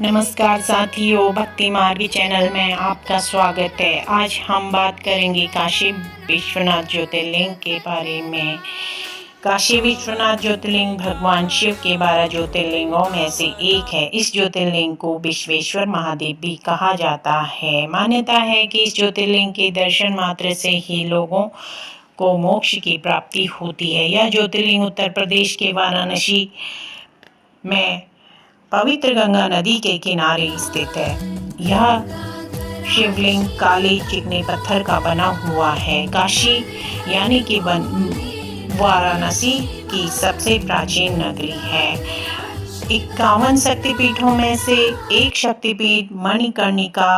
नमस्कार साथियों, भक्ति मार्ग चैनल में आपका स्वागत है। आज हम बात करेंगे काशी विश्वनाथ ज्योतिर्लिंग के बारे में। काशी विश्वनाथ ज्योतिर्लिंग भगवान शिव के 12 ज्योतिर्लिंगों में से एक है। इस ज्योतिर्लिंग को विश्वेश्वर महादेव भी कहा जाता है। मान्यता है कि इस ज्योतिर्लिंग के दर्शन मात्र से ही लोगों को मोक्ष की प्राप्ति होती है। यह ज्योतिर्लिंग उत्तर प्रदेश के वाराणसी में पवित्र गंगा नदी के किनारे स्थित है। यह शिवलिंग काले चिकने पत्थर का बना हुआ है। काशी यानी कि वाराणसी की सबसे प्राचीन नगरी है। 51 शक्तिपीठों में से एक शक्तिपीठ मणिकर्णिका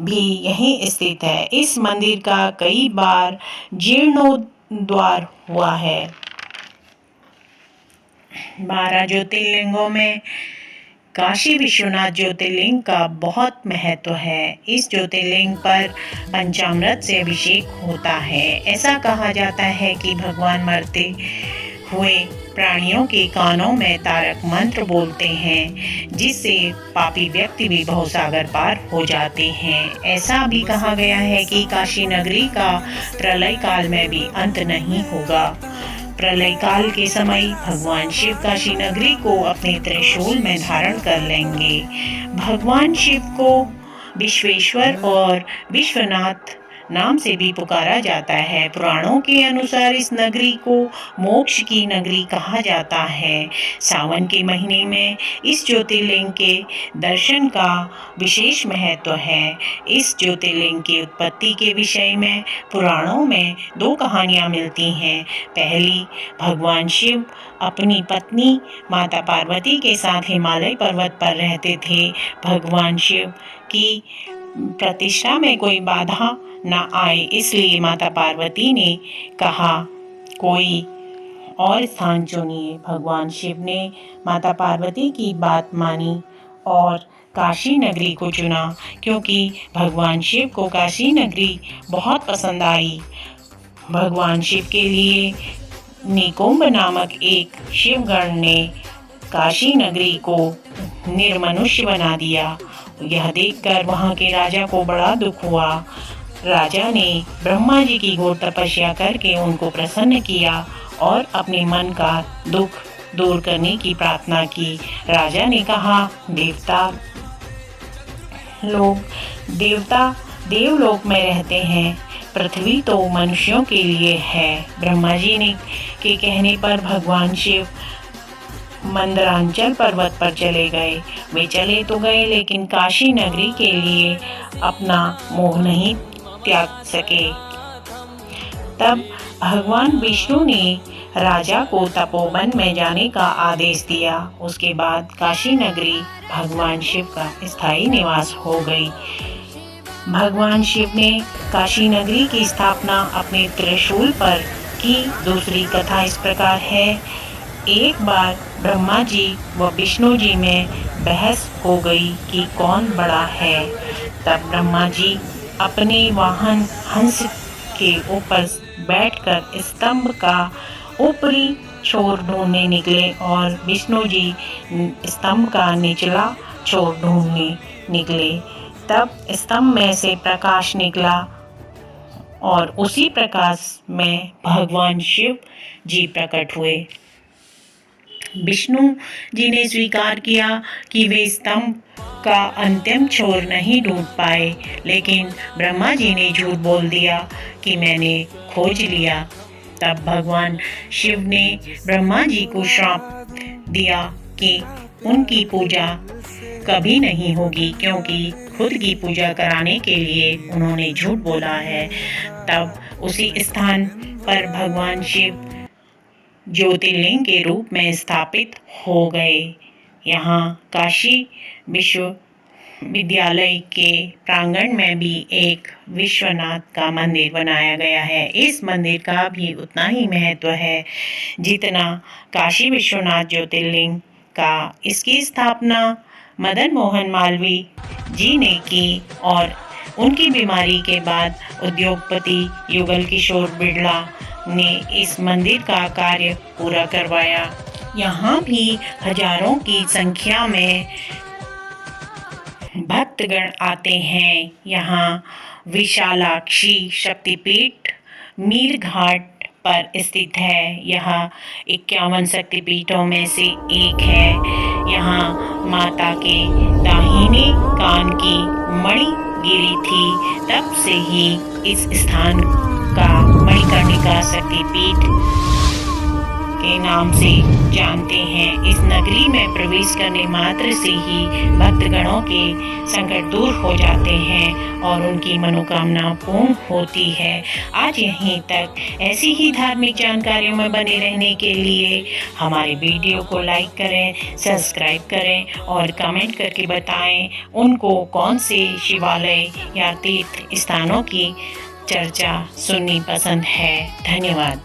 भी यहीं स्थित है। इस मंदिर का कई बार जीर्णोद्धार हुआ है। 12 ज्योतिर्लिंगों में काशी विश्वनाथ ज्योतिर्लिंग का बहुत महत्व है। इस ज्योतिर्लिंग पर पंचामृत से अभिषेक होता है। ऐसा कहा जाता है कि भगवान मरते हुए प्राणियों के कानों में तारक मंत्र बोलते हैं, जिससे पापी व्यक्ति भी भवसागर पार हो जाते हैं। ऐसा भी कहा गया है कि काशी नगरी का प्रलय काल में भी अंत नहीं होगा। प्रलय काल के समय भगवान शिव काशी नगरी को अपने त्रिशूल में धारण कर लेंगे। भगवान शिव को विश्वेश्वर और विश्वनाथ नाम से भी पुकारा जाता है। पुराणों के अनुसार इस नगरी को मोक्ष की नगरी कहा जाता है। सावन के महीने में इस ज्योतिर्लिंग के दर्शन का विशेष महत्व है। इस ज्योतिर्लिंग की उत्पत्ति के विषय में पुराणों में 2 कहानियां मिलती हैं। पहली, भगवान शिव अपनी पत्नी माता पार्वती के साथ हिमालय पर्वत पर रहते थे। भगवान शिव की प्रतिष्ठा में कोई बाधा न आए, इसलिए माता पार्वती ने कहा कोई और स्थान चुनिए। भगवान शिव ने माता पार्वती की बात मानी और काशी नगरी को चुना, क्योंकि भगवान शिव को काशी नगरी बहुत पसंद आई। भगवान शिव के लिए निकुंभ नामक एक शिवगण ने काशी नगरी को निर्मनुष्य बना दिया। यह देखकर वहां के राजा को बड़ा दुख हुआ। राजा ने ब्रह्मा जी की घोर तपस्या करके उनको प्रसन्न किया और अपने मन का दुख दूर करने की प्रार्थना की। राजा ने कहा, देवता देवलोक में रहते हैं, पृथ्वी तो मनुष्यों के लिए है। ब्रह्मा जी ने के कहने पर भगवान शिव मंदरांचल पर्वत पर चले गए। वे चले तो गए, लेकिन काशी नगरी के लिए अपना मोह नहीं त्याग सके। तब भगवान विष्णु ने राजा को तपोवन में जाने का आदेश दिया। उसके बाद काशी नगरी भगवान शिव का स्थायी निवास हो गई। भगवान शिव ने काशी नगरी की स्थापना अपने त्रिशूल पर की। दूसरी कथा इस प्रकार है। एक बार ब्रह्मा जी व विष्णु जी में बहस हो गई कि कौन बड़ा है। तब ब्रह्मा जी अपने वाहन हंस के ऊपर बैठकर स्तंभ का ऊपरी छोर ढूंढने निकले और विष्णु जी स्तंभ का निचला छोर ढूंढने निकले। तब स्तंभ में से प्रकाश निकला और उसी प्रकाश में भगवान शिव जी प्रकट हुए। विष्णु जी ने स्वीकार किया कि वे स्तंभ का अंतिम छोर नहीं ढूंढ पाए, लेकिन ब्रह्मा जी ने झूठ बोल दिया कि मैंने खोज लिया। तब भगवान शिव ने ब्रह्मा जी को श्राप दिया कि उनकी पूजा कभी नहीं होगी, क्योंकि खुद की पूजा कराने के लिए उन्होंने झूठ बोला है। तब उसी स्थान पर भगवान शिव ज्योतिर्लिंग के रूप में स्थापित हो गए। यहाँ काशी विश्वविद्यालय के प्रांगण में भी एक विश्वनाथ का मंदिर बनाया गया है। इस मंदिर का भी उतना ही महत्व है जितना काशी विश्वनाथ ज्योतिर्लिंग का। इसकी स्थापना मदन मोहन मालवीय जी ने की और उनकी बीमारी के बाद उद्योगपति युगल किशोर बिड़ला ने इस मंदिर का कार्य पूरा करवाया। यहाँ भी हजारों की संख्या में भक्तगण आते हैं। यहाँ विशालाक्षी शक्तिपीठ मीर घाट पर स्थित है। यह 51 शक्तिपीठों में से एक है। यहाँ माता के दाहिने कान की मणि गिरी थी। तब से ही इस स्थान का मणिकर्णिका शक्तिपीठ के नाम से जानते हैं। इस नगरी में प्रवेश करने मात्र से ही भक्तगणों के संकट दूर हो जाते हैं और उनकी मनोकामना पूर्ण होती है। आज यहीं तक। ऐसी ही धार्मिक जानकारियों में बने रहने के लिए हमारे वीडियो को लाइक करें, सब्सक्राइब करें और कमेंट करके बताएं उनको कौन से शिवालय या तीर्थ स्थानों की चर्चा सुननी पसंद है। धन्यवाद।